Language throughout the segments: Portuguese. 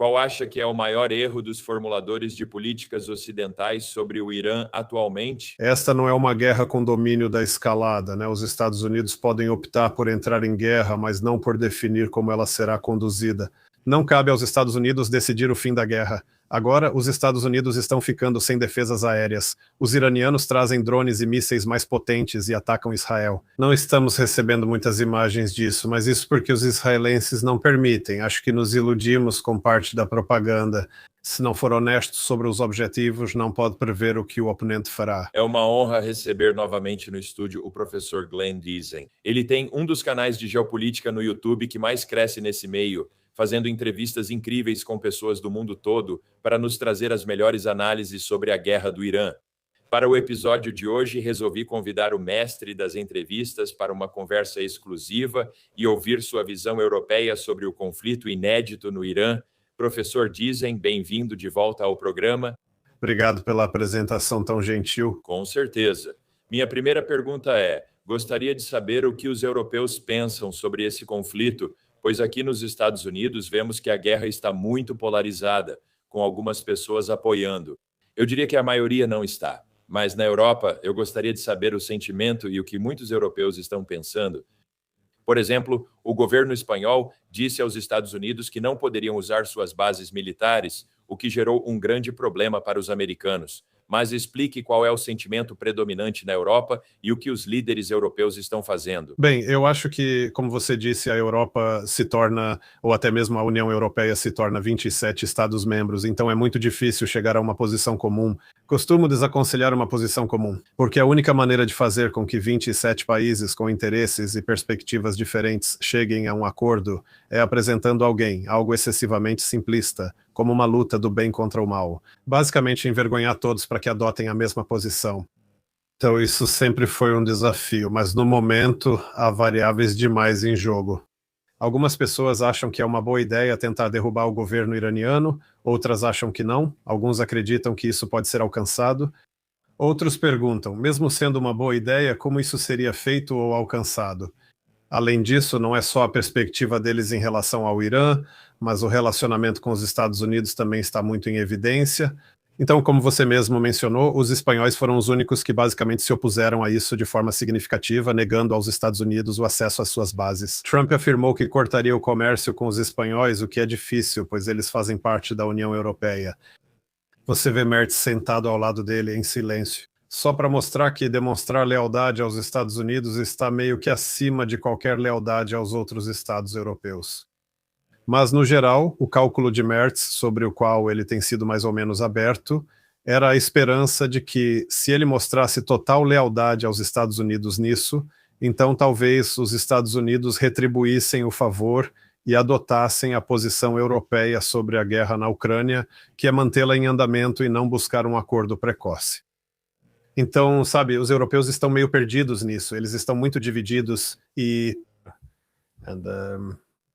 Qual acha que é o maior erro dos formuladores de políticas ocidentais sobre o Irã atualmente? Esta não é uma guerra com domínio da escalada, né? Os Estados Unidos podem optar por entrar em guerra, mas não por definir como ela será conduzida. Não cabe aos Estados Unidos decidir o fim da guerra. Agora, os Estados Unidos estão ficando sem defesas aéreas. Os iranianos trazem drones e mísseis mais potentes e atacam Israel. Não estamos recebendo muitas imagens disso, mas isso porque os israelenses não permitem. Acho que nos iludimos com parte da propaganda. Se não for honesto sobre os objetivos, não pode prever o que o oponente fará. É uma honra receber novamente no estúdio o professor Glenn Diesen. Ele tem um dos canais de geopolítica no YouTube que mais cresce nesse meio, fazendo entrevistas incríveis com pessoas do mundo todo para nos trazer as melhores análises sobre a guerra do Irã. Para o episódio de hoje, resolvi convidar o mestre das entrevistas para uma conversa exclusiva e ouvir sua visão europeia sobre o conflito inédito no Irã. Professor Diesen, bem-vindo de volta ao programa. Obrigado pela apresentação tão gentil. Com certeza. Minha primeira pergunta é: gostaria de saber o que os europeus pensam sobre esse conflito, pois aqui nos Estados Unidos vemos que a guerra está muito polarizada, com algumas pessoas apoiando. Eu diria que a maioria não está, mas na Europa eu gostaria de saber o sentimento e o que muitos europeus estão pensando. Por exemplo, o governo espanhol disse aos Estados Unidos que não poderiam usar suas bases militares, o que gerou um grande problema para os americanos. Mas explique qual é o sentimento predominante na Europa e o que os líderes europeus estão fazendo. Bem, eu acho que, como você disse, a Europa se torna, ou até mesmo a União Europeia se torna 27 Estados-membros, então é muito difícil chegar a uma posição comum. Costumo desaconselhar uma posição comum, porque a única maneira de fazer com que 27 países com interesses e perspectivas diferentes cheguem a um acordo é apresentando alguém, algo excessivamente simplista, como uma luta do bem contra o mal. Basicamente, envergonhar todos para que adotem a mesma posição. Então, isso sempre foi um desafio, mas no momento há variáveis demais em jogo. Algumas pessoas acham que é uma boa ideia tentar derrubar o governo iraniano, outras acham que não, alguns acreditam que isso pode ser alcançado. Outros perguntam, mesmo sendo uma boa ideia, como isso seria feito ou alcançado? Além disso, não é só a perspectiva deles em relação ao Irã, mas o relacionamento com os Estados Unidos também está muito em evidência. Então, como você mesmo mencionou, os espanhóis foram os únicos que basicamente se opuseram a isso de forma significativa, negando aos Estados Unidos o acesso às suas bases. Trump afirmou que cortaria o comércio com os espanhóis, o que é difícil, pois eles fazem parte da União Europeia. Você vê Merz sentado ao lado dele em silêncio, só para mostrar que demonstrar lealdade aos Estados Unidos está meio que acima de qualquer lealdade aos outros estados europeus. Mas, no geral, o cálculo de Merz, sobre o qual ele tem sido mais ou menos aberto, era a esperança de que, se ele mostrasse total lealdade aos Estados Unidos nisso, então talvez os Estados Unidos retribuíssem o favor e adotassem a posição europeia sobre a guerra na Ucrânia, que é mantê-la em andamento e não buscar um acordo precoce. Então, sabe, os europeus estão meio perdidos nisso, eles estão muito divididos e...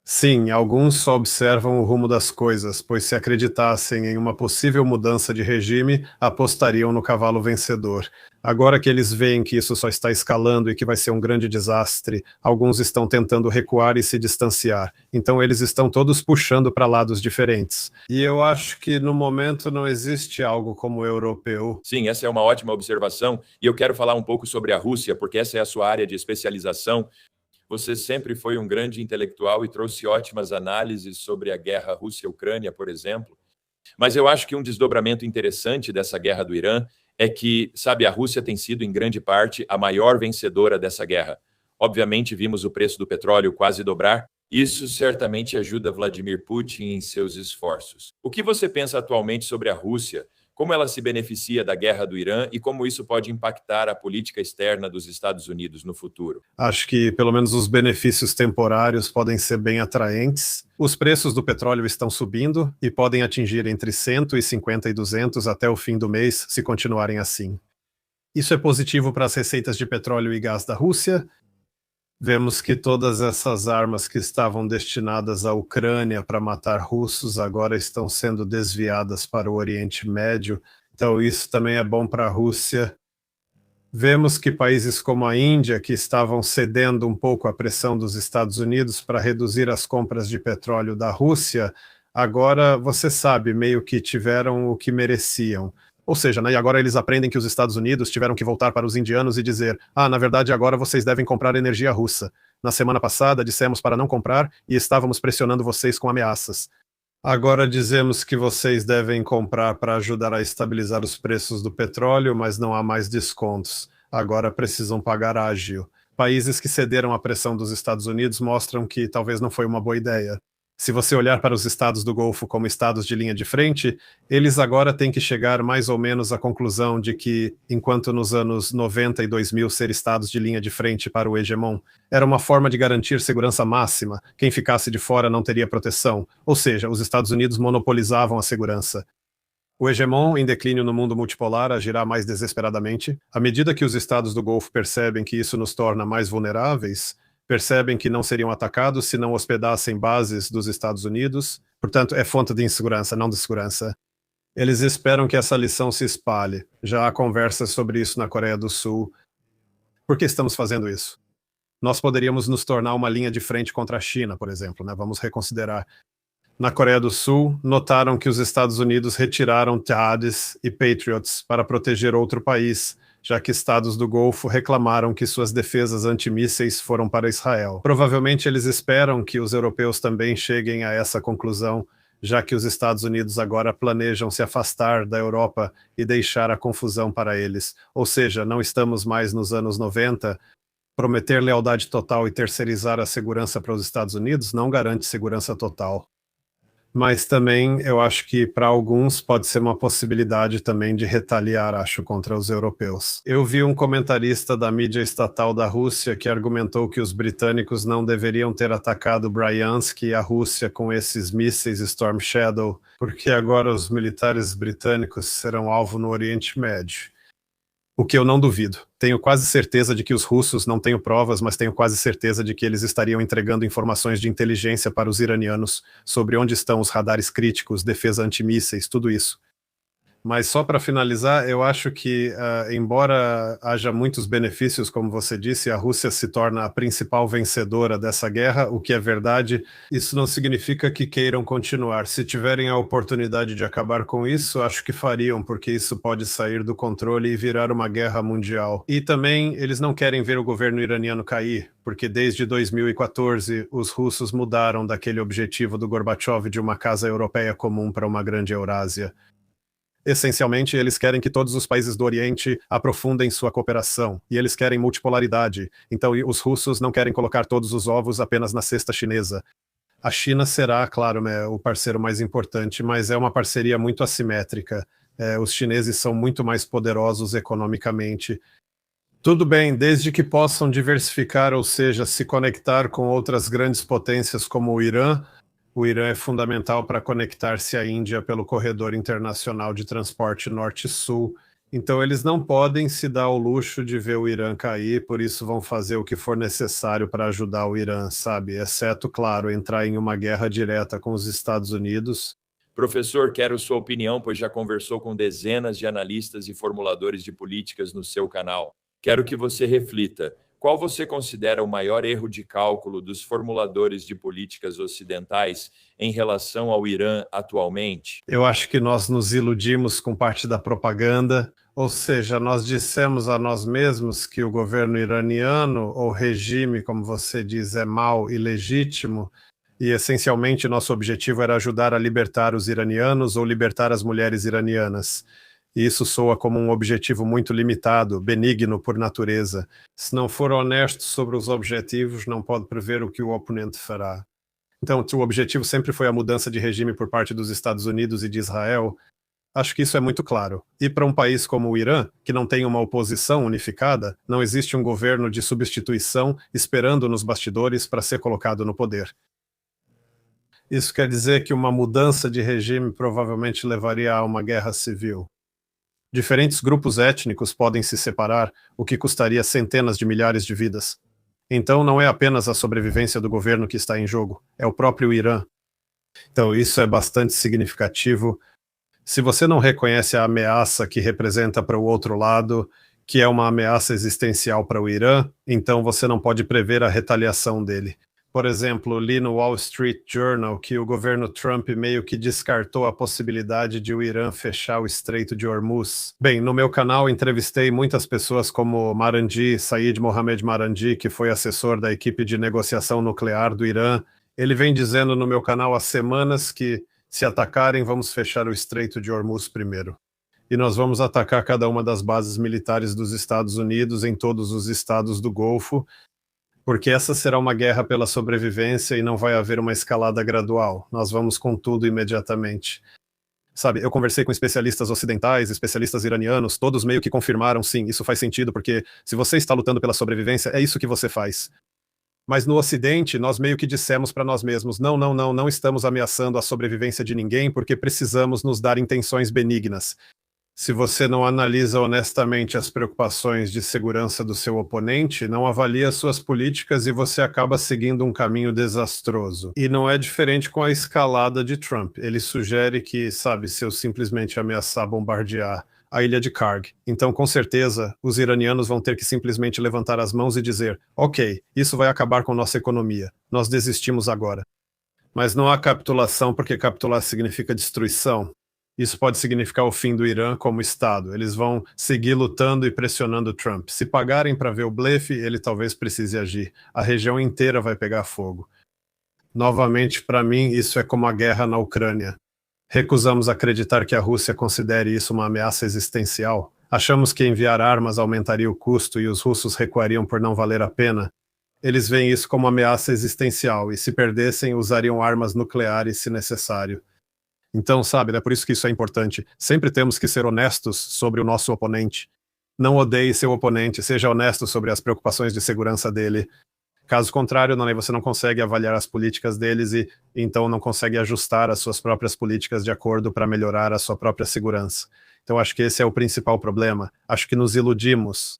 Sim, alguns só observam o rumo das coisas, pois se acreditassem em uma possível mudança de regime, apostariam no cavalo vencedor. Agora que eles veem que isso só está escalando e que vai ser um grande desastre, alguns estão tentando recuar e se distanciar. Então eles estão todos puxando para lados diferentes. E eu acho que no momento não existe algo como o europeu. Sim, essa é uma ótima observação e eu quero falar um pouco sobre a Rússia, porque essa é a sua área de especialização. Você sempre foi um grande intelectual e trouxe ótimas análises sobre a guerra Rússia-Ucrânia, por exemplo. Mas eu acho que um desdobramento interessante dessa guerra do Irã é que, sabe, a Rússia tem sido, em grande parte, a maior vencedora dessa guerra. Obviamente, vimos o preço do petróleo quase dobrar. Isso certamente ajuda Vladimir Putin em seus esforços. O que você pensa atualmente sobre a Rússia? Como ela se beneficia da guerra do Irã e como isso pode impactar a política externa dos Estados Unidos no futuro? Acho que pelo menos os benefícios temporários podem ser bem atraentes. Os preços do petróleo estão subindo e podem atingir entre 150 e 200 até o fim do mês, se continuarem assim. Isso é positivo para as receitas de petróleo e gás da Rússia. Vemos que todas essas armas que estavam destinadas à Ucrânia para matar russos agora estão sendo desviadas para o Oriente Médio, então isso também é bom para a Rússia. Vemos que países como a Índia, que estavam cedendo um pouco à pressão dos Estados Unidos para reduzir as compras de petróleo da Rússia, agora você sabe, meio que tiveram o que mereciam. Ou seja, né, e agora eles aprendem que os Estados Unidos tiveram que voltar para os indianos e dizer: ah, na verdade agora vocês devem comprar energia russa. Na semana passada dissemos para não comprar e estávamos pressionando vocês com ameaças. Agora dizemos que vocês devem comprar para ajudar a estabilizar os preços do petróleo, mas não há mais descontos. Agora precisam pagar ágio. Países que cederam à pressão dos Estados Unidos mostram que talvez não foi uma boa ideia. Se você olhar para os estados do Golfo como estados de linha de frente, eles agora têm que chegar mais ou menos à conclusão de que, enquanto nos anos 90 e 2000 ser estados de linha de frente para o hegemon era uma forma de garantir segurança máxima, quem ficasse de fora não teria proteção, ou seja, os Estados Unidos monopolizavam a segurança. O hegemon em declínio no mundo multipolar agirá mais desesperadamente. À medida que os estados do Golfo percebem que isso nos torna mais vulneráveis, percebem que não seriam atacados se não hospedassem bases dos Estados Unidos. Portanto, é fonte de insegurança, não de segurança. Eles esperam que essa lição se espalhe. Já há conversas sobre isso na Coreia do Sul. Por que estamos fazendo isso? Nós poderíamos nos tornar uma linha de frente contra a China, por exemplo, né? Vamos reconsiderar. Na Coreia do Sul, notaram que os Estados Unidos retiraram THAADs e Patriots para proteger outro país, já que estados do Golfo reclamaram que suas defesas antimísseis foram para Israel. Provavelmente eles esperam que os europeus também cheguem a essa conclusão, já que os Estados Unidos agora planejam se afastar da Europa e deixar a confusão para eles. Ou seja, não estamos mais nos anos 90. Prometer lealdade total e terceirizar a segurança para os Estados Unidos não garante segurança total. Mas também eu acho que para alguns pode ser uma possibilidade também de retaliar, acho, contra os europeus. Eu vi um comentarista da mídia estatal da Rússia que argumentou que os britânicos não deveriam ter atacado Bryansk e a Rússia com esses mísseis Storm Shadow, porque agora os militares britânicos serão alvo no Oriente Médio. O que eu não duvido. Tenho quase certeza de que os russos, não tenho provas, mas tenho quase certeza de que eles estariam entregando informações de inteligência para os iranianos sobre onde estão os radares críticos, defesa antimísseis, tudo isso. Mas só para finalizar, eu acho que, embora haja muitos benefícios, como você disse, a Rússia se torna a principal vencedora dessa guerra, o que é verdade, isso não significa que queiram continuar. Se tiverem a oportunidade de acabar com isso, acho que fariam, porque isso pode sair do controle e virar uma guerra mundial. E também eles não querem ver o governo iraniano cair, porque desde 2014 os russos mudaram daquele objetivo do Gorbachev de uma casa europeia comum para uma grande Eurásia. Essencialmente, eles querem que todos os países do Oriente aprofundem sua cooperação, e eles querem multipolaridade. Então, os russos não querem colocar todos os ovos apenas na cesta chinesa. A China será, claro, né, o parceiro mais importante, mas é uma parceria muito assimétrica. Os chineses são muito mais poderosos economicamente. Tudo bem, desde que possam diversificar, ou seja, se conectar com outras grandes potências como o Irã. O Irã é fundamental para conectar-se à Índia pelo corredor internacional de transporte norte-sul. Então eles não podem se dar ao luxo de ver o Irã cair, por isso vão fazer o que for necessário para ajudar o Irã, sabe? Exceto, claro, entrar em uma guerra direta com os Estados Unidos. Professor, quero sua opinião, pois já conversou com dezenas de analistas e formuladores de políticas no seu canal. Quero que você reflita. Qual você considera o maior erro de cálculo dos formuladores de políticas ocidentais em relação ao Irã atualmente? Eu acho que nós nos iludimos com parte da propaganda, ou seja, nós dissemos a nós mesmos que o governo iraniano, ou regime, como você diz, é mau e legítimo, e essencialmente nosso objetivo era ajudar a libertar os iranianos ou libertar as mulheres iranianas. E isso soa como um objetivo muito limitado, benigno por natureza. Se não for honesto sobre os objetivos, não pode prever o que o oponente fará. Então, se o objetivo sempre foi a mudança de regime por parte dos Estados Unidos e de Israel, acho que isso é muito claro. E para um país como o Irã, que não tem uma oposição unificada, não existe um governo de substituição esperando nos bastidores para ser colocado no poder. Isso quer dizer que uma mudança de regime provavelmente levaria a uma guerra civil. Diferentes grupos étnicos podem se separar, o que custaria centenas de milhares de vidas. Então não é apenas a sobrevivência do governo que está em jogo, é o próprio Irã. Então isso é bastante significativo. Se você não reconhece a ameaça que representa para o outro lado, que é uma ameaça existencial para o Irã, então você não pode prever a retaliação dele. Por exemplo, li no Wall Street Journal que o governo Trump meio que descartou a possibilidade de o Irã fechar o Estreito de Hormuz. Bem, no meu canal entrevistei muitas pessoas como Marandi, Said Mohammed Marandi, que foi assessor da equipe de negociação nuclear do Irã. Ele vem dizendo no meu canal há semanas que, se atacarem, vamos fechar o Estreito de Hormuz primeiro. E nós vamos atacar cada uma das bases militares dos Estados Unidos em todos os estados do Golfo, porque essa será uma guerra pela sobrevivência e não vai haver uma escalada gradual. Nós vamos com tudo imediatamente. Sabe, eu conversei com especialistas ocidentais, especialistas iranianos, todos meio que confirmaram, sim, isso faz sentido, porque se você está lutando pela sobrevivência, é isso que você faz. Mas no Ocidente, nós meio que dissemos para nós mesmos, não estamos ameaçando a sobrevivência de ninguém, porque precisamos nos dar intenções benignas. Se você não analisa honestamente as preocupações de segurança do seu oponente, não avalia suas políticas e você acaba seguindo um caminho desastroso. E não é diferente com a escalada de Trump. Ele sugere que, sabe, se eu simplesmente ameaçar bombardear a ilha de Karg, então com certeza os iranianos vão ter que simplesmente levantar as mãos e dizer, ok, isso vai acabar com nossa economia, nós desistimos agora. Mas não há capitulação porque capitular significa destruição. Isso pode significar o fim do Irã como Estado. Eles vão seguir lutando e pressionando Trump. Se pagarem para ver o blefe, ele talvez precise agir. A região inteira vai pegar fogo. Novamente, para mim, isso é como a guerra na Ucrânia. Recusamos acreditar que a Rússia considere isso uma ameaça existencial. Achamos que enviar armas aumentaria o custo e os russos recuariam por não valer a pena. Eles veem isso como ameaça existencial e, se perdessem, usariam armas nucleares se necessário. Então, sabe, é por isso que isso é importante. Sempre temos que ser honestos sobre o nosso oponente. Não odeie seu oponente, seja honesto sobre as preocupações de segurança dele. Caso contrário, você não consegue avaliar as políticas deles e então não consegue ajustar as suas próprias políticas de acordo para melhorar a sua própria segurança. Então acho que esse é o principal problema. Acho que nos iludimos.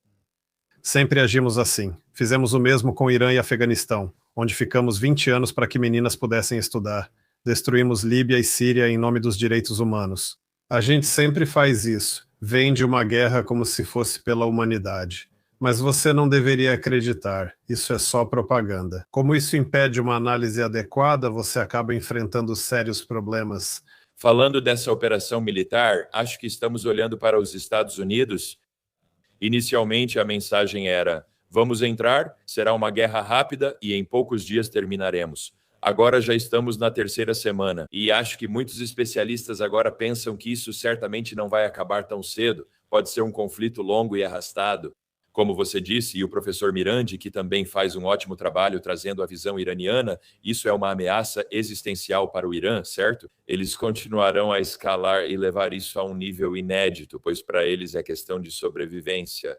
Sempre agimos assim. Fizemos o mesmo com Irã e Afeganistão, onde ficamos 20 anos para que meninas pudessem estudar. Destruímos Líbia e Síria em nome dos direitos humanos. A gente sempre faz isso. Vende uma guerra como se fosse pela humanidade. Mas você não deveria acreditar. Isso é só propaganda. Como isso impede uma análise adequada, você acaba enfrentando sérios problemas. Falando dessa operação militar, acho que estamos olhando para os Estados Unidos. Inicialmente, a mensagem era: vamos entrar, será uma guerra rápida e em poucos dias terminaremos. Agora já estamos na terceira semana e acho que muitos especialistas agora pensam que isso certamente não vai acabar tão cedo. Pode ser um conflito longo e arrastado. Como você disse, e o professor Mirandi, que também faz um ótimo trabalho trazendo a visão iraniana, isso é uma ameaça existencial para o Irã, certo? Eles continuarão a escalar e levar isso a um nível inédito, pois para eles é questão de sobrevivência.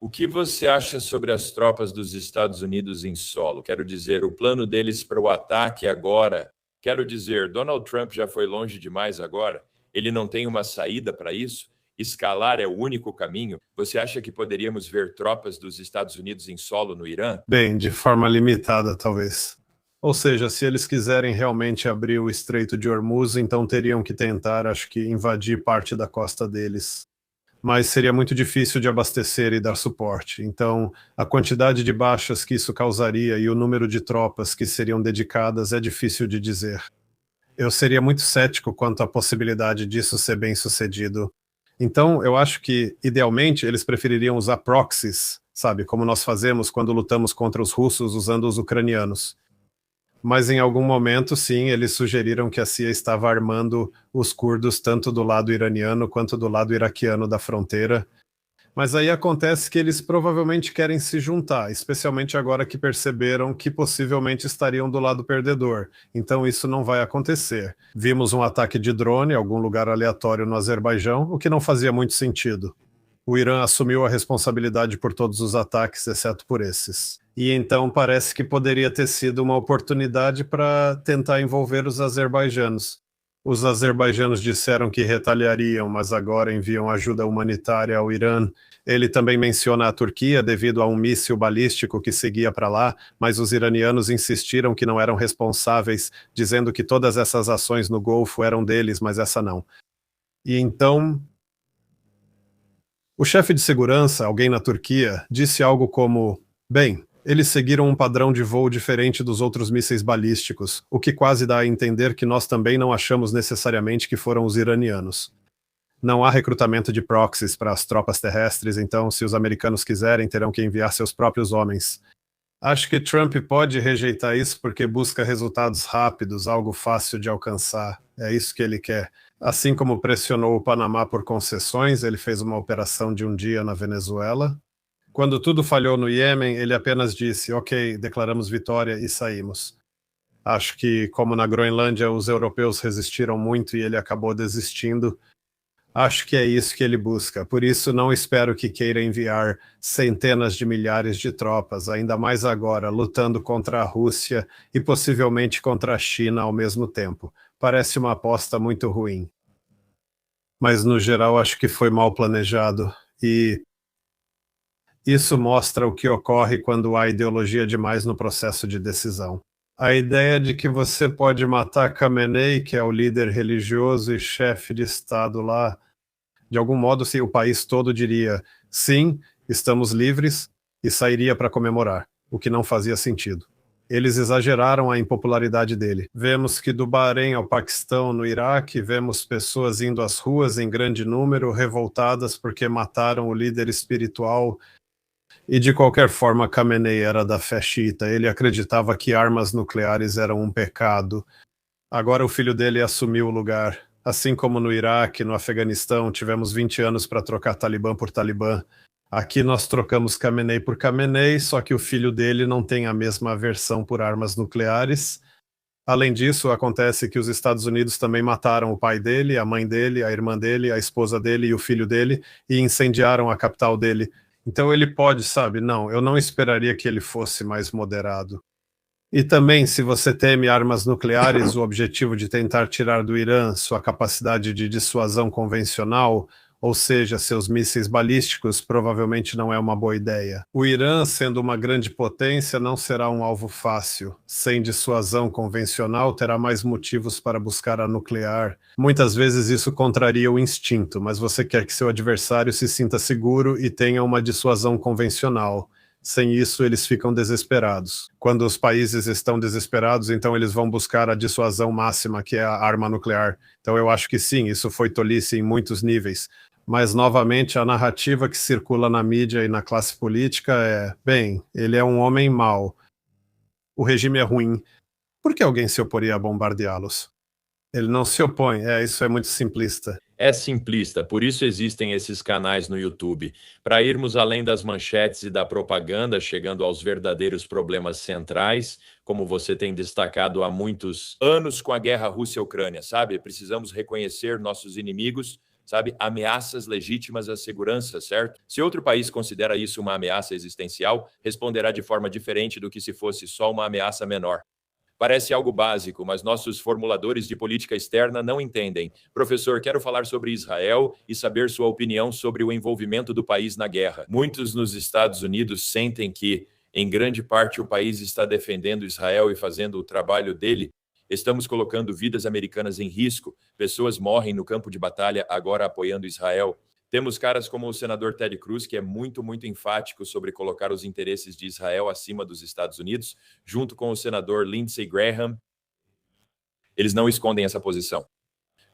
O que você acha sobre as tropas dos Estados Unidos em solo? Quero dizer, o plano deles para o ataque agora. Quero dizer, Donald Trump já foi longe demais agora? Ele não tem uma saída para isso? Escalar é o único caminho? Você acha que poderíamos ver tropas dos Estados Unidos em solo no Irã? Bem, de forma limitada, talvez. Ou seja, se eles quiserem realmente abrir o Estreito de Hormuz, então teriam que tentar, acho que, invadir parte da costa deles. Mas seria muito difícil de abastecer e dar suporte. Então, a quantidade de baixas que isso causaria e o número de tropas que seriam dedicadas é difícil de dizer. Eu seria muito cético quanto à possibilidade disso ser bem sucedido. Então, eu acho que, idealmente, eles prefeririam usar proxies, sabe, como nós fazemos quando lutamos contra os russos usando os ucranianos. Mas em algum momento, sim, eles sugeriram que a CIA estava armando os curdos tanto do lado iraniano quanto do lado iraquiano da fronteira. Mas aí acontece que eles provavelmente querem se juntar, especialmente agora que perceberam que possivelmente estariam do lado perdedor. Então isso não vai acontecer. Vimos um ataque de drone em algum lugar aleatório no Azerbaijão, o que não fazia muito sentido. O Irã assumiu a responsabilidade por todos os ataques, exceto por esses. E então parece que poderia ter sido uma oportunidade para tentar envolver os azerbaijanos. Os azerbaijanos disseram que retaliariam, mas agora enviam ajuda humanitária ao Irã. Ele também menciona a Turquia devido a um míssil balístico que seguia para lá, mas os iranianos insistiram que não eram responsáveis, dizendo que todas essas ações no Golfo eram deles, mas essa não. E então, o chefe de segurança, alguém na Turquia, disse algo como: bem, Eles seguiram um padrão de voo diferente dos outros mísseis balísticos, o que quase dá a entender que nós também não achamos necessariamente que foram os iranianos. Não há recrutamento de proxies para as tropas terrestres, então, se os americanos quiserem, terão que enviar seus próprios homens. Acho que Trump pode rejeitar isso porque busca resultados rápidos, algo fácil de alcançar. É isso que ele quer. Assim como pressionou o Panamá por concessões, ele fez uma operação de um dia na Venezuela. Quando tudo falhou no Iêmen, ele apenas disse, ok, declaramos vitória e saímos. Acho que, como na Groenlândia, os europeus resistiram muito e ele acabou desistindo. Acho que é isso que ele busca. Por isso, não espero que queira enviar centenas de milhares de tropas, ainda mais agora, lutando contra a Rússia e possivelmente contra a China ao mesmo tempo. Parece uma aposta muito ruim. Mas, no geral, acho que foi mal planejado. E isso mostra o que ocorre quando há ideologia demais no processo de decisão. A ideia de que você pode matar Khamenei, que é o líder religioso e chefe de Estado lá, de algum modo, se o país todo diria sim, estamos livres, e sairia para comemorar, o que não fazia sentido. Eles exageraram a impopularidade dele. Vemos que do Bahrein ao Paquistão, no Iraque, vemos pessoas indo às ruas em grande número, revoltadas porque mataram o líder espiritual. E de qualquer forma, Khamenei era da fé xiita. Ele acreditava que armas nucleares eram um pecado. Agora o filho dele assumiu o lugar. Assim como no Iraque, no Afeganistão, tivemos 20 anos para trocar Talibã por Talibã. Aqui nós trocamos Khamenei por Khamenei, só que o filho dele não tem a mesma aversão por armas nucleares. Além disso, acontece que os Estados Unidos também mataram o pai dele, a mãe dele, a irmã dele, a esposa dele e o filho dele, e incendiaram a capital dele. Então ele pode, sabe? Não, eu não esperaria que ele fosse mais moderado. E também, se você teme armas nucleares, o objetivo de tentar tirar do Irã sua capacidade de dissuasão convencional, ou seja, seus mísseis balísticos, provavelmente não é uma boa ideia. O Irã, sendo uma grande potência, não será um alvo fácil. Sem dissuasão convencional, terá mais motivos para buscar a nuclear. Muitas vezes isso contraria o instinto, mas você quer que seu adversário se sinta seguro e tenha uma dissuasão convencional. Sem isso, eles ficam desesperados. Quando os países estão desesperados, então eles vão buscar a dissuasão máxima, que é a arma nuclear. Então eu acho que sim, isso foi tolice em muitos níveis. Mas, novamente, a narrativa que circula na mídia e na classe política é, bem, ele é um homem mau. O regime é ruim. Por que alguém se oporia a bombardeá-los? Ele não se opõe. Isso é muito simplista. É simplista, por isso existem esses canais no YouTube, para irmos além das manchetes e da propaganda, chegando aos verdadeiros problemas centrais, como você tem destacado há muitos anos com a guerra Rússia-Ucrânia, sabe? Precisamos reconhecer nossos inimigos, sabe? Ameaças legítimas à segurança, certo? Se outro país considera isso uma ameaça existencial, responderá de forma diferente do que se fosse só uma ameaça menor. Parece algo básico, mas nossos formuladores de política externa não entendem. Professor, quero falar sobre Israel e saber sua opinião sobre o envolvimento do país na guerra. Muitos nos Estados Unidos sentem que, em grande parte, o país está defendendo Israel e fazendo o trabalho dele. Estamos colocando vidas americanas em risco. Pessoas morrem no campo de batalha agora apoiando Israel. Temos caras como o senador Ted Cruz, que é muito enfático sobre colocar os interesses de Israel acima dos Estados Unidos, junto com o senador Lindsey Graham. Eles não escondem essa posição.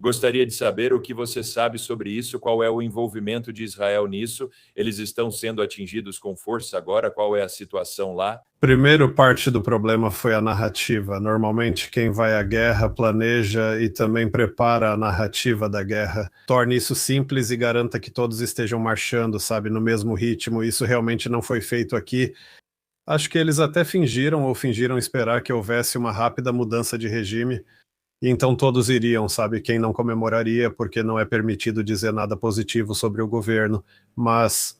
Gostaria de saber o que você sabe sobre isso, qual é o envolvimento de Israel nisso. Eles estão sendo atingidos com força agora, qual é a situação lá? Primeiro, parte do problema foi a narrativa. Normalmente, quem vai à guerra planeja e também prepara a narrativa da guerra. Torne isso simples e garanta que todos estejam marchando, sabe, no mesmo ritmo. Isso realmente não foi feito aqui. Acho que eles até fingiram esperar que houvesse uma rápida mudança de regime. E então todos iriam, sabe? Quem não comemoraria, porque não é permitido dizer nada positivo sobre o governo. Mas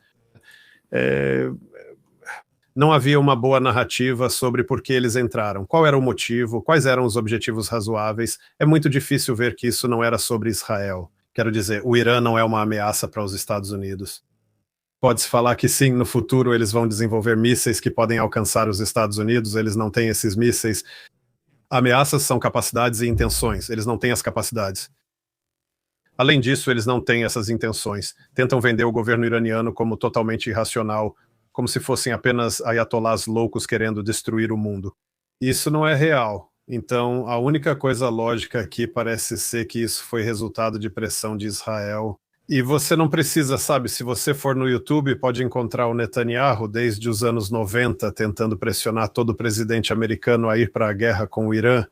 não havia uma boa narrativa sobre por que eles entraram, qual era o motivo, quais eram os objetivos razoáveis. É muito difícil ver que isso não era sobre Israel. Quero dizer, o Irã não é uma ameaça para os Estados Unidos. Pode-se falar que sim, no futuro eles vão desenvolver mísseis que podem alcançar os Estados Unidos, eles não têm esses mísseis. Ameaças são capacidades e intenções, eles não têm as capacidades. Além disso, eles não têm essas intenções. Tentam vender o governo iraniano como totalmente irracional, como se fossem apenas ayatolás loucos querendo destruir o mundo. Isso não é real. Então, a única coisa lógica aqui parece ser que isso foi resultado de pressão de Israel. E você não precisa, sabe, se você for no YouTube, pode encontrar o Netanyahu desde os anos 90 tentando pressionar todo presidente americano a ir para a guerra com o Irã.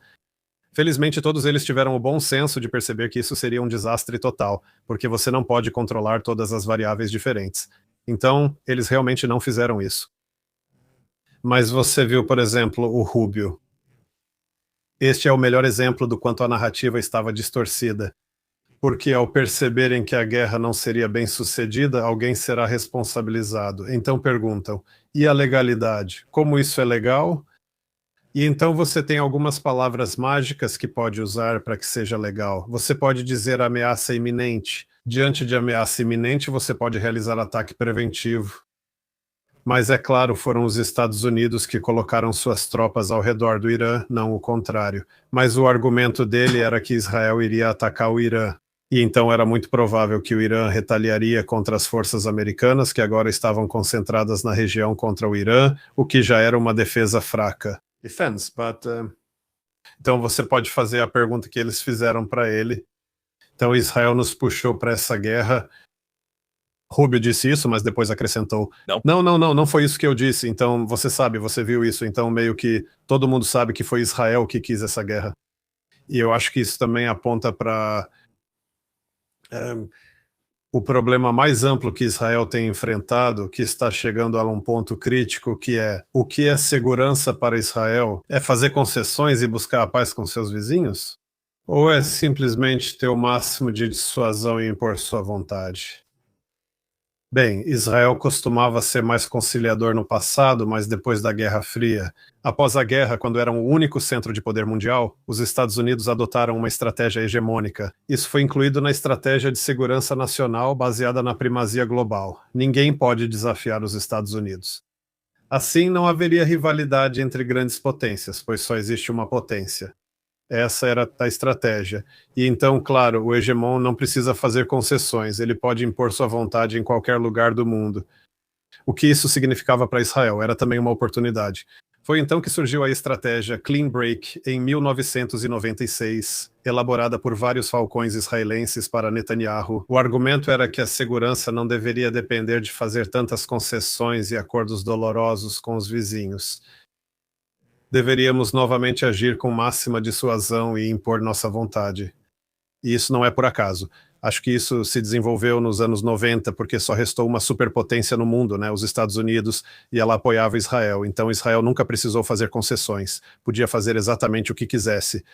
Felizmente, todos eles tiveram o bom senso de perceber que isso seria um desastre total, porque você não pode controlar todas as variáveis diferentes. Então, eles realmente não fizeram isso. Mas você viu, por exemplo, o Rubio. Este é o melhor exemplo do quanto a narrativa estava distorcida. Porque ao perceberem que a guerra não seria bem sucedida, alguém será responsabilizado. Então perguntam, e a legalidade? Como isso é legal? E então você tem algumas palavras mágicas que pode usar para que seja legal. Você pode dizer ameaça iminente. Diante de ameaça iminente, você pode realizar ataque preventivo. Mas é claro, foram os Estados Unidos que colocaram suas tropas ao redor do Irã, não o contrário. Mas o argumento dele era que Israel iria atacar o Irã. E então era muito provável que o Irã retaliaria contra as forças americanas, que agora estavam concentradas na região contra o Irã, o que já era uma defesa fraca. Defense, but... Então você pode fazer a pergunta que eles fizeram para ele. Então Israel nos puxou para essa guerra. Rubio disse isso, mas depois acrescentou. Não foi isso que eu disse. Então você sabe, você viu isso. Então meio que todo mundo sabe que foi Israel que quis essa guerra. E eu acho que isso também aponta para... o problema mais amplo que Israel tem enfrentado, que está chegando a um ponto crítico, que é o que é segurança para Israel? É fazer concessões e buscar a paz com seus vizinhos? Ou é simplesmente ter o máximo de dissuasão e impor sua vontade? Bem, Israel costumava ser mais conciliador no passado, mas depois da Guerra Fria. Após a guerra, quando eram o único centro de poder mundial, os Estados Unidos adotaram uma estratégia hegemônica. Isso foi incluído na estratégia de segurança nacional baseada na primazia global. Ninguém pode desafiar os Estados Unidos. Assim, não haveria rivalidade entre grandes potências, pois só existe uma potência. Essa era a estratégia. E então, claro, o hegemon não precisa fazer concessões, ele pode impor sua vontade em qualquer lugar do mundo. O que isso significava para Israel era também uma oportunidade. Foi então que surgiu a estratégia Clean Break em 1996, elaborada por vários falcões israelenses para Netanyahu. O argumento era que a segurança não deveria depender de fazer tantas concessões e acordos dolorosos com os vizinhos. Deveríamos novamente agir com máxima dissuasão e impor nossa vontade. E isso não é por acaso. Acho que isso se desenvolveu nos anos 90, porque só restou uma superpotência no mundo, né, os Estados Unidos, e ela apoiava Israel. Então Israel nunca precisou fazer concessões, podia fazer exatamente o que quisesse.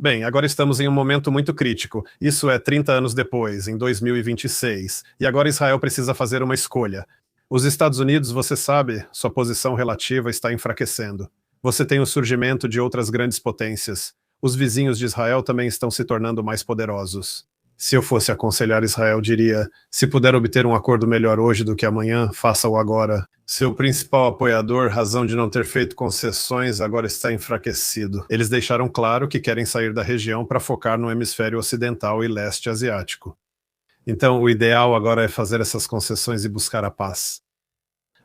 Bem, agora estamos em um momento muito crítico. Isso é 30 anos depois, em 2026. E agora Israel precisa fazer uma escolha. Os Estados Unidos, você sabe, sua posição relativa está enfraquecendo. Você tem o surgimento de outras grandes potências. Os vizinhos de Israel também estão se tornando mais poderosos. Se eu fosse aconselhar Israel, diria, se puder obter um acordo melhor hoje do que amanhã, faça-o agora. Seu principal apoiador, razão de não ter feito concessões, agora está enfraquecido. Eles deixaram claro que querem sair da região para focar no hemisfério ocidental e leste asiático. Então, o ideal agora é fazer essas concessões e buscar a paz.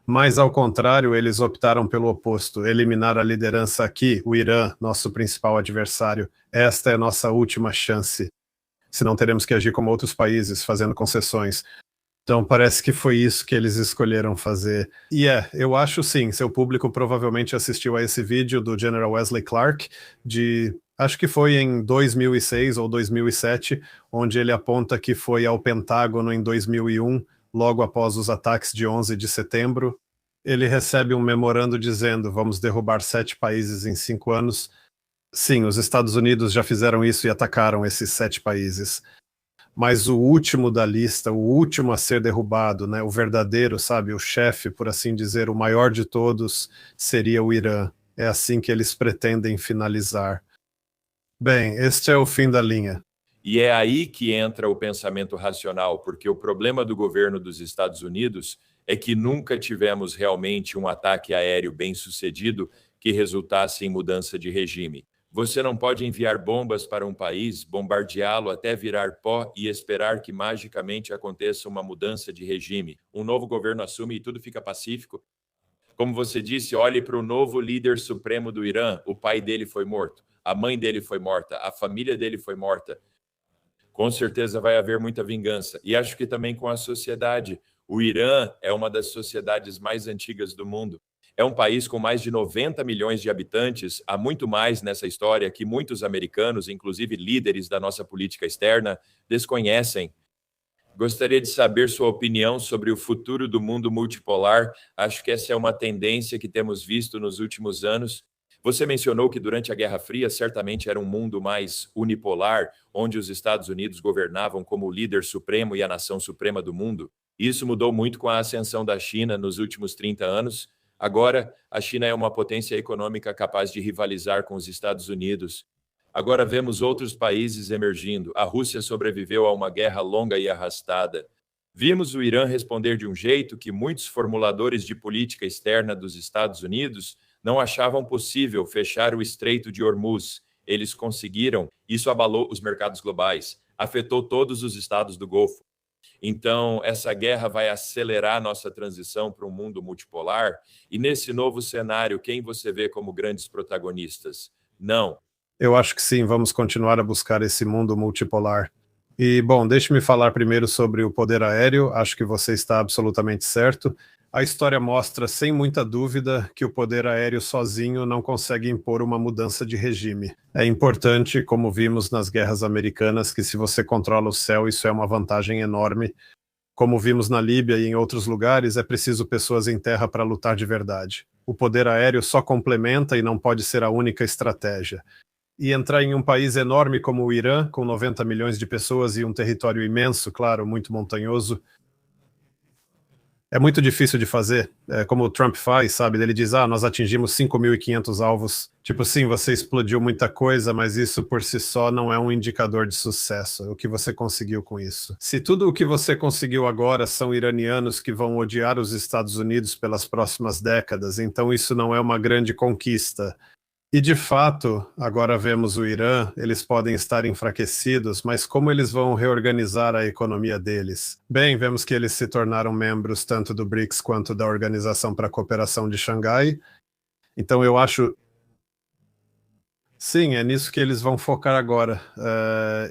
Mas, ao contrário, eles optaram pelo oposto, eliminar a liderança aqui, o Irã, nosso principal adversário. Esta é nossa última chance. Senão teremos que agir como outros países, fazendo concessões. Então parece que foi isso que eles escolheram fazer. E eu acho sim, seu público provavelmente assistiu a esse vídeo do General Wesley Clark, acho que foi em 2006 ou 2007, onde ele aponta que foi ao Pentágono em 2001, logo após os ataques de 11 de setembro. Ele recebe um memorando dizendo, vamos derrubar 7 países em 5 anos. Sim, os Estados Unidos já fizeram isso e atacaram esses 7 países. Mas o último da lista, o último a ser derrubado, né, o verdadeiro, sabe, o chefe, por assim dizer, o maior de todos, seria o Irã. É assim que eles pretendem finalizar. Bem, este é o fim da linha. E é aí que entra o pensamento racional, porque o problema do governo dos Estados Unidos é que nunca tivemos realmente um ataque aéreo bem-sucedido que resultasse em mudança de regime. Você não pode enviar bombas para um país, bombardeá-lo até virar pó e esperar que magicamente aconteça uma mudança de regime. Um novo governo assume e tudo fica pacífico. Como você disse, olhe para o novo líder supremo do Irã. O pai dele foi morto, a mãe dele foi morta, a família dele foi morta. Com certeza vai haver muita vingança. E acho que também com a sociedade. O Irã é uma das sociedades mais antigas do mundo. É um país com mais de 90 milhões de habitantes, há muito mais nessa história que muitos americanos, inclusive líderes da nossa política externa, desconhecem. Gostaria de saber sua opinião sobre o futuro do mundo multipolar. Acho que essa é uma tendência que temos visto nos últimos anos. Você mencionou que durante a Guerra Fria certamente era um mundo mais unipolar, onde os Estados Unidos governavam como o líder supremo e a nação suprema do mundo. Isso mudou muito com a ascensão da China nos últimos 30 anos. Agora, a China é uma potência econômica capaz de rivalizar com os Estados Unidos. Agora vemos outros países emergindo. A Rússia sobreviveu a uma guerra longa e arrastada. Vimos o Irã responder de um jeito que muitos formuladores de política externa dos Estados Unidos não achavam possível fechar o Estreito de Hormuz. Eles conseguiram. Isso abalou os mercados globais, afetou todos os estados do Golfo. Então, essa guerra vai acelerar nossa transição para um mundo multipolar. E nesse novo cenário, quem você vê como grandes protagonistas? Não. Eu acho que sim, vamos continuar a buscar esse mundo multipolar. E, bom, deixe-me falar primeiro sobre o poder aéreo. Acho que você está absolutamente certo. A história mostra, sem muita dúvida, que o poder aéreo sozinho não consegue impor uma mudança de regime. É importante, como vimos nas guerras americanas, que se você controla o céu, isso é uma vantagem enorme. Como vimos na Líbia e em outros lugares, é preciso pessoas em terra para lutar de verdade. O poder aéreo só complementa e não pode ser a única estratégia. E entrar em um país enorme como o Irã, com 90 milhões de pessoas e um território imenso, claro, muito montanhoso, é muito difícil de fazer. É como o Trump faz, sabe? Ele diz, nós atingimos 5.500 alvos. Tipo, sim, você explodiu muita coisa, mas isso por si só não é um indicador de sucesso. O que você conseguiu com isso? Se tudo o que você conseguiu agora são iranianos que vão odiar os Estados Unidos pelas próximas décadas, então isso não é uma grande conquista. E, de fato, agora vemos o Irã, eles podem estar enfraquecidos, mas como eles vão reorganizar a economia deles? Bem, vemos que eles se tornaram membros tanto do BRICS quanto da Organização para a Cooperação de Xangai. Então, eu acho... Sim, é nisso que eles vão focar agora.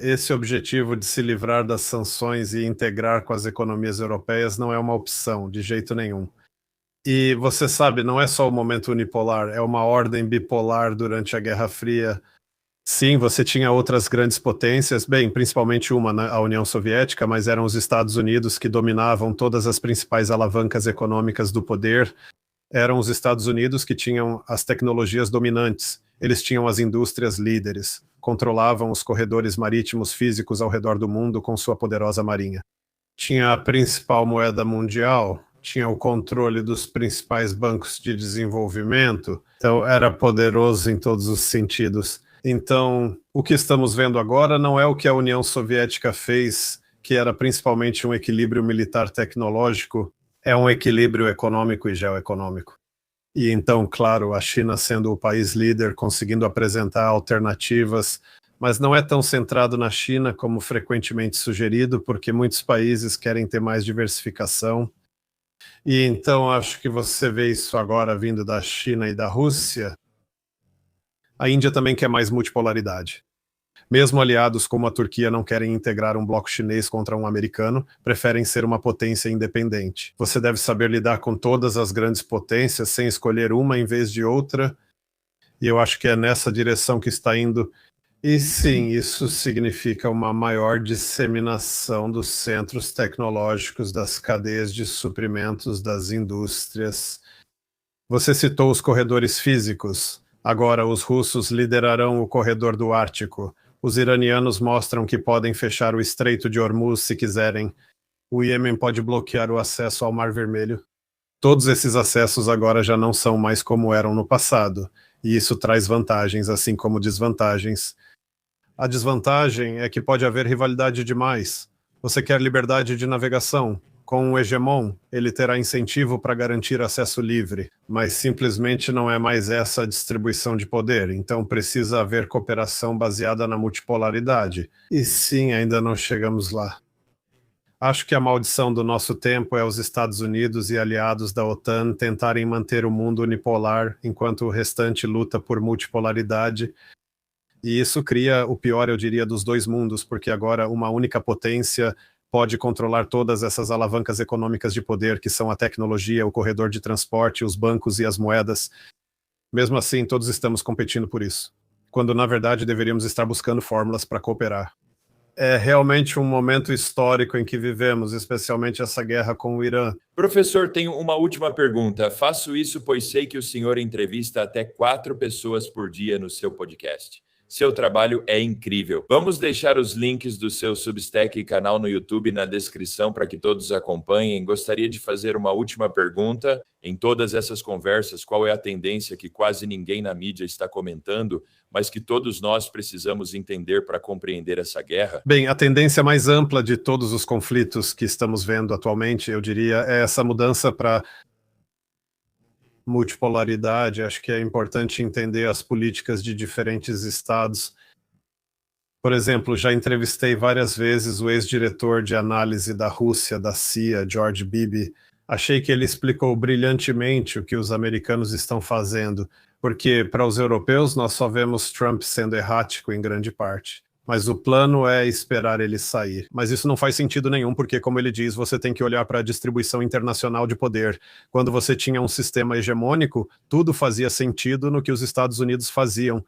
Esse objetivo de se livrar das sanções e integrar com as economias europeias não é uma opção, de jeito nenhum. E você sabe, não é só o momento unipolar, é uma ordem bipolar durante a Guerra Fria. Sim, você tinha outras grandes potências, bem, principalmente uma, né, a União Soviética, mas eram os Estados Unidos que dominavam todas as principais alavancas econômicas do poder. Eram os Estados Unidos que tinham as tecnologias dominantes, eles tinham as indústrias líderes, controlavam os corredores marítimos físicos ao redor do mundo com sua poderosa marinha. Tinha a principal moeda mundial, tinha o controle dos principais bancos de desenvolvimento, então era poderoso em todos os sentidos. Então, o que estamos vendo agora não é o que a União Soviética fez, que era principalmente um equilíbrio militar tecnológico, é um equilíbrio econômico e geoeconômico. E então, claro, a China sendo o país líder, conseguindo apresentar alternativas, mas não é tão centrado na China como frequentemente sugerido, porque muitos países querem ter mais diversificação. E então acho que você vê isso agora vindo da China e da Rússia. A Índia também quer mais multipolaridade. Mesmo aliados como a Turquia não querem integrar um bloco chinês contra um americano, preferem ser uma potência independente. Você deve saber lidar com todas as grandes potências sem escolher uma em vez de outra, e eu acho que é nessa direção que está indo. E sim, isso significa uma maior disseminação dos centros tecnológicos, das cadeias de suprimentos, das indústrias. Você citou os corredores físicos. Agora os russos liderarão o corredor do Ártico. Os iranianos mostram que podem fechar o Estreito de Hormuz se quiserem. O Iêmen pode bloquear o acesso ao Mar Vermelho. Todos esses acessos agora já não são mais como eram no passado, e isso traz vantagens, assim como desvantagens. A desvantagem é que pode haver rivalidade demais. Você quer liberdade de navegação. Com o hegemon, ele terá incentivo para garantir acesso livre, mas simplesmente não é mais essa a distribuição de poder, então precisa haver cooperação baseada na multipolaridade. E sim, ainda não chegamos lá. Acho que a maldição do nosso tempo é os Estados Unidos e aliados da OTAN tentarem manter o mundo unipolar enquanto o restante luta por multipolaridade. E isso cria o pior, eu diria, dos dois mundos, porque agora uma única potência pode controlar todas essas alavancas econômicas de poder, que são a tecnologia, o corredor de transporte, os bancos e as moedas. Mesmo assim, todos estamos competindo por isso, quando na verdade deveríamos estar buscando fórmulas para cooperar. É realmente um momento histórico em que vivemos, especialmente essa guerra com o Irã. Professor, tenho uma última pergunta. Faço isso pois sei que o senhor entrevista até 4 pessoas por dia no seu podcast. Seu trabalho é incrível. Vamos deixar os links do seu Substack e canal no YouTube na descrição para que todos acompanhem. Gostaria de fazer uma última pergunta. Em todas essas conversas, qual é a tendência que quase ninguém na mídia está comentando, mas que todos nós precisamos entender para compreender essa guerra? Bem, a tendência mais ampla de todos os conflitos que estamos vendo atualmente, eu diria, é essa mudança para multipolaridade. Acho que é importante entender as políticas de diferentes estados. Por exemplo, já entrevistei várias vezes o ex-diretor de análise da Rússia, da CIA, George Bibi. Achei que ele explicou brilhantemente o que os americanos estão fazendo, porque para os europeus nós só vemos Trump sendo errático em grande parte. Mas o plano é esperar ele sair. Mas isso não faz sentido nenhum, porque, como ele diz, você tem que olhar para a distribuição internacional de poder. Quando você tinha um sistema hegemônico, tudo fazia sentido no que os Estados Unidos faziam.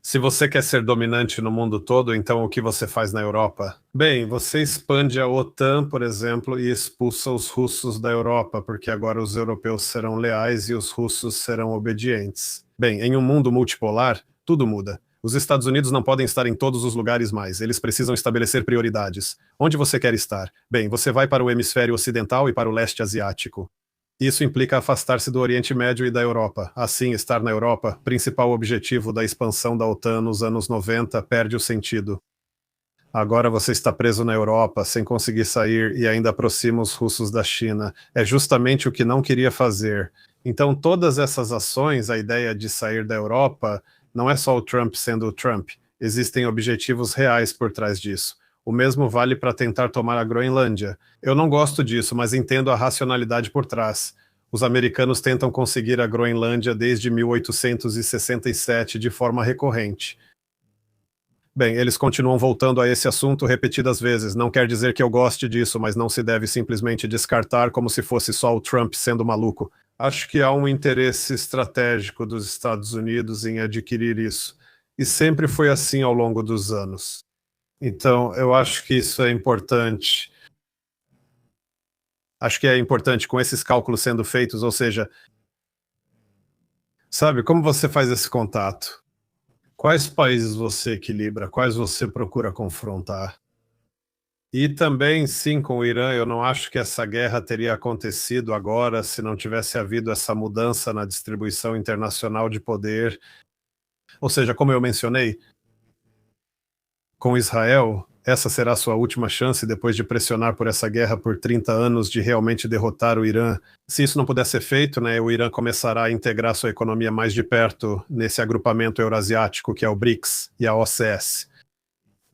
Se você quer ser dominante no mundo todo, então o que você faz na Europa? Bem, você expande a OTAN, por exemplo, e expulsa os russos da Europa, porque agora os europeus serão leais e os russos serão obedientes. Bem, em um mundo multipolar, tudo muda. Os Estados Unidos não podem estar em todos os lugares mais, eles precisam estabelecer prioridades. Onde você quer estar? Bem, você vai para o hemisfério ocidental e para o leste asiático. Isso implica afastar-se do Oriente Médio e da Europa. Assim, estar na Europa, principal objetivo da expansão da OTAN nos anos 90, perde o sentido. Agora você está preso na Europa, sem conseguir sair e ainda aproxima os russos da China. É justamente o que não queria fazer. Então, todas essas ações, a ideia de sair da Europa, não é só o Trump sendo o Trump. Existem objetivos reais por trás disso. O mesmo vale para tentar tomar a Groenlândia. Eu não gosto disso, mas entendo a racionalidade por trás. Os americanos tentam conseguir a Groenlândia desde 1867 de forma recorrente. Bem, eles continuam voltando a esse assunto repetidas vezes. Não quer dizer que eu goste disso, mas não se deve simplesmente descartar como se fosse só o Trump sendo maluco. Acho que há um interesse estratégico dos Estados Unidos em adquirir isso. E sempre foi assim ao longo dos anos. Então, eu acho que isso é importante. Acho que é importante com esses cálculos sendo feitos, ou seja, sabe, como você faz esse contato? Quais países você equilibra? Quais você procura confrontar? E também, sim, com o Irã, eu não acho que essa guerra teria acontecido agora se não tivesse havido essa mudança na distribuição internacional de poder. Ou seja, como eu mencionei, com Israel, essa será a sua última chance depois de pressionar por essa guerra por 30 anos de realmente derrotar o Irã. Se isso não puder ser feito, o Irã começará a integrar sua economia mais de perto nesse agrupamento eurasiático que é o BRICS e a OCS.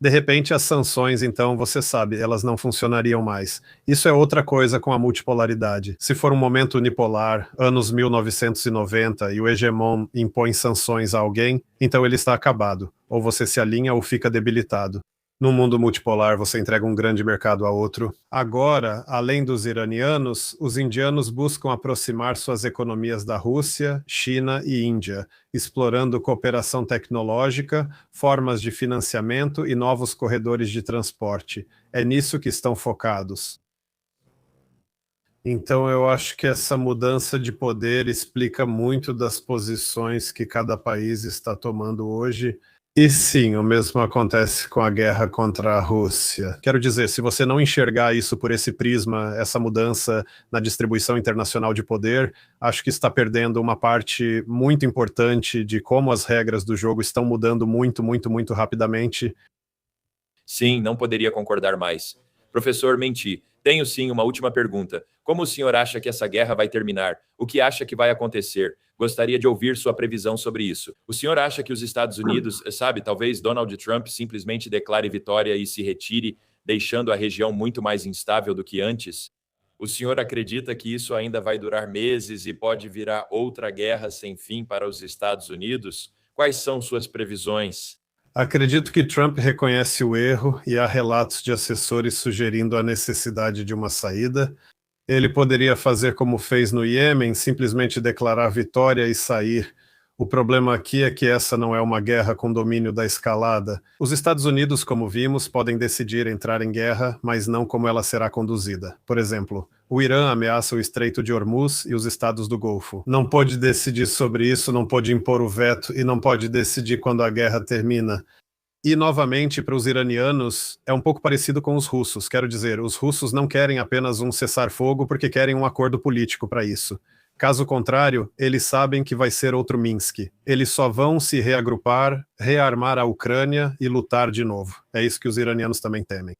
De repente, as sanções, então, você sabe, elas não funcionariam mais. Isso é outra coisa com a multipolaridade. Se for um momento unipolar, anos 1990, e o hegemon impõe sanções a alguém, então ele está acabado. Ou você se alinha ou fica debilitado. No mundo multipolar, você entrega um grande mercado a outro. Agora, além dos iranianos, os indianos buscam aproximar suas economias da Rússia, China e Índia, explorando cooperação tecnológica, formas de financiamento e novos corredores de transporte. É nisso que estão focados. Então, eu acho que essa mudança de poder explica muito das posições que cada país está tomando hoje. E sim, o mesmo acontece com a guerra contra a Rússia. Quero dizer, se você não enxergar isso por esse prisma, essa mudança na distribuição internacional de poder, acho que está perdendo uma parte muito importante de como as regras do jogo estão mudando muito, muito, muito rapidamente. Sim, não poderia concordar mais. Professor Menti, Tenho sim uma última pergunta. Como o senhor acha que essa guerra vai terminar? O que acha que vai acontecer? Gostaria de ouvir sua previsão sobre isso. O senhor acha que os Estados Unidos, sabe, talvez Donald Trump simplesmente declare vitória e se retire, deixando a região muito mais instável do que antes? O senhor acredita que isso ainda vai durar meses e pode virar outra guerra sem fim para os Estados Unidos? Quais são suas previsões? Acredito que Trump reconhece o erro e há relatos de assessores sugerindo a necessidade de uma saída. Ele poderia fazer como fez no Iêmen, simplesmente declarar vitória e sair. O problema aqui é que essa não é uma guerra com domínio da escalada. Os Estados Unidos, como vimos, podem decidir entrar em guerra, mas não como ela será conduzida. Por exemplo, o Irã ameaça o Estreito de Hormuz e os estados do Golfo. Não pode decidir sobre isso, não pode impor o veto e não pode decidir quando a guerra termina. E, novamente, para os iranianos, é um pouco parecido com os russos. Quero dizer, os russos não querem apenas um cessar-fogo porque querem um acordo político para isso. Caso contrário, eles sabem que vai ser outro Minsk. Eles só vão se reagrupar, rearmar a Ucrânia e lutar de novo. É isso que os iranianos também temem.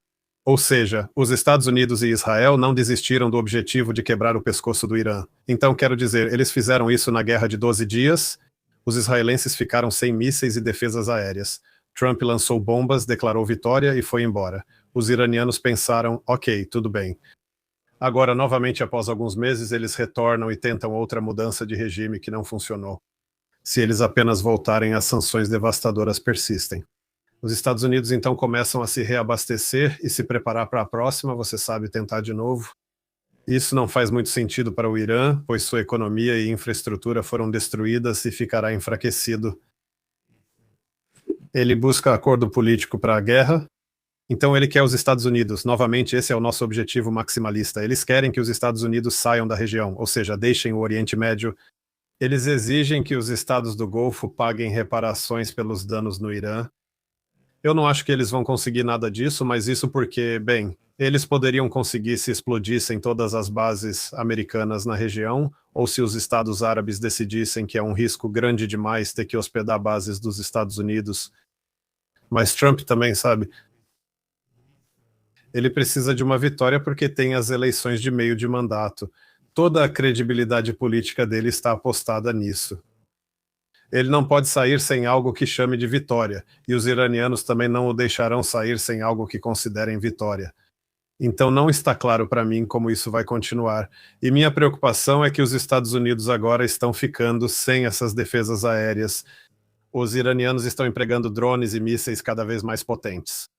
Ou seja, os Estados Unidos e Israel não desistiram do objetivo de quebrar o pescoço do Irã. Então, quero dizer, eles fizeram isso na Guerra de 12 dias, os israelenses ficaram sem mísseis e defesas aéreas. Trump lançou bombas, declarou vitória e foi embora. Os iranianos pensaram, ok, tudo bem. Agora, novamente, após alguns meses, eles retornam e tentam outra mudança de regime que não funcionou. Se eles apenas voltarem, as sanções devastadoras persistem. Os Estados Unidos, então, começam a se reabastecer e se preparar para a próxima, você sabe, tentar de novo. Isso não faz muito sentido para o Irã, pois sua economia e infraestrutura foram destruídas e ficará enfraquecido. Ele busca acordo político para a guerra. Então ele quer os Estados Unidos. Novamente, esse é o nosso objetivo maximalista. Eles querem que os Estados Unidos saiam da região, ou seja, deixem o Oriente Médio. Eles exigem que os estados do Golfo paguem reparações pelos danos no Irã. Eu não acho que eles vão conseguir nada disso, mas isso porque, bem, eles poderiam conseguir se explodissem todas as bases americanas na região, ou se os estados árabes decidissem que é um risco grande demais ter que hospedar bases dos Estados Unidos. Mas Trump também, sabe, ele precisa de uma vitória porque tem as eleições de meio de mandato. Toda a credibilidade política dele está apostada nisso. Ele não pode sair sem algo que chame de vitória, e os iranianos também não o deixarão sair sem algo que considerem vitória. Então não está claro para mim como isso vai continuar. E minha preocupação é que os Estados Unidos agora estão ficando sem essas defesas aéreas. Os iranianos estão empregando drones e mísseis cada vez mais potentes.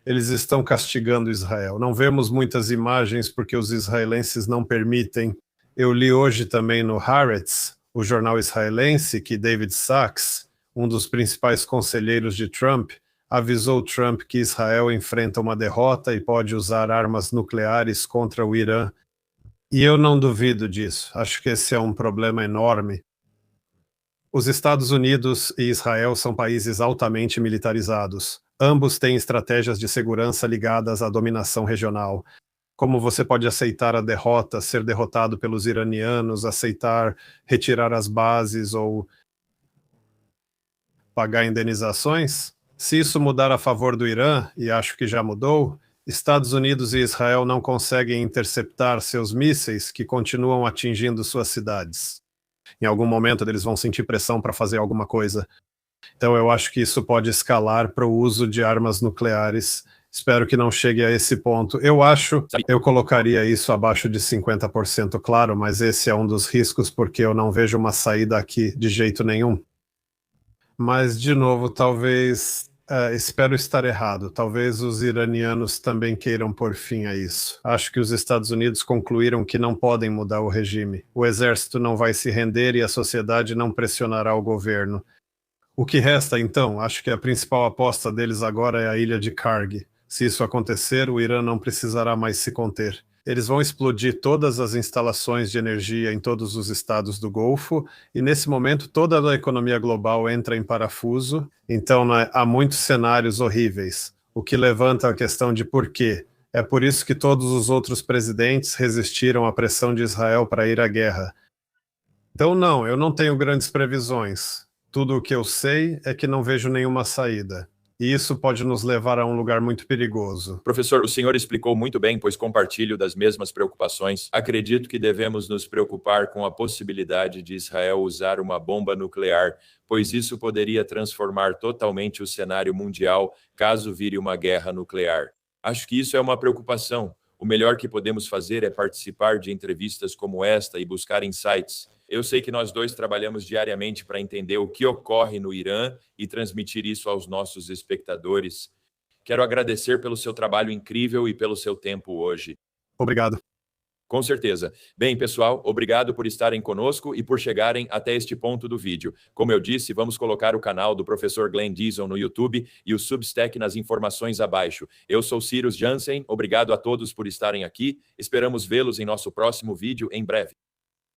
Eles estão castigando Israel. Não vemos muitas imagens porque os israelenses não permitem. Eu li hoje também no Haaretz, o jornal israelense, que David Sachs, um dos principais conselheiros de Trump, avisou Trump que Israel enfrenta uma derrota e pode usar armas nucleares contra o Irã. E eu não duvido disso. Acho que esse é um problema enorme. Os Estados Unidos e Israel são países altamente militarizados. Ambos têm estratégias de segurança ligadas à dominação regional. Como você pode aceitar a derrota, ser derrotado pelos iranianos, aceitar retirar as bases ou pagar indenizações? Se isso mudar a favor do Irã, e acho que já mudou, Estados Unidos e Israel não conseguem interceptar seus mísseis que continuam atingindo suas cidades. Em algum momento eles vão sentir pressão para fazer alguma coisa. Então eu acho que isso pode escalar para o uso de armas nucleares. Espero que não chegue a esse ponto. Eu colocaria isso abaixo de 50%, claro, mas esse é um dos riscos porque eu não vejo uma saída aqui de jeito nenhum. Mas, de novo, talvez, espero estar errado, talvez os iranianos também queiram pôr fim a isso. Acho que os Estados Unidos concluíram que não podem mudar o regime. O exército não vai se render e a sociedade não pressionará o governo. O que resta, então? Acho que a principal aposta deles agora é a ilha de Karg. Se isso acontecer, o Irã não precisará mais se conter. Eles vão explodir todas as instalações de energia em todos os estados do Golfo, e nesse momento toda a economia global entra em parafuso, então há muitos cenários horríveis, o que levanta a questão de por quê. É por isso que todos os outros presidentes resistiram à pressão de Israel para ir à guerra. Então eu não tenho grandes previsões. Tudo o que eu sei é que não vejo nenhuma saída. e isso pode nos levar a um lugar muito perigoso. Professor, o senhor explicou muito bem, pois compartilho das mesmas preocupações. Acredito que devemos nos preocupar com a possibilidade de Israel usar uma bomba nuclear, pois isso poderia transformar totalmente o cenário mundial caso vire uma guerra nuclear. Acho que isso é uma preocupação. O melhor que podemos fazer é participar de entrevistas como esta e buscar insights. Eu sei que nós dois trabalhamos diariamente para entender o que ocorre no Irã e transmitir isso aos nossos espectadores. Quero agradecer pelo seu trabalho incrível e pelo seu tempo hoje. Obrigado. Com certeza. Bem, pessoal, obrigado por estarem conosco e por chegarem até este ponto do vídeo. Como eu disse, vamos colocar o canal do professor Glenn Dizon no YouTube e o Substack nas informações abaixo. Eu sou Cyrus Jansen, obrigado a todos por estarem aqui. Esperamos vê-los em nosso próximo vídeo em breve.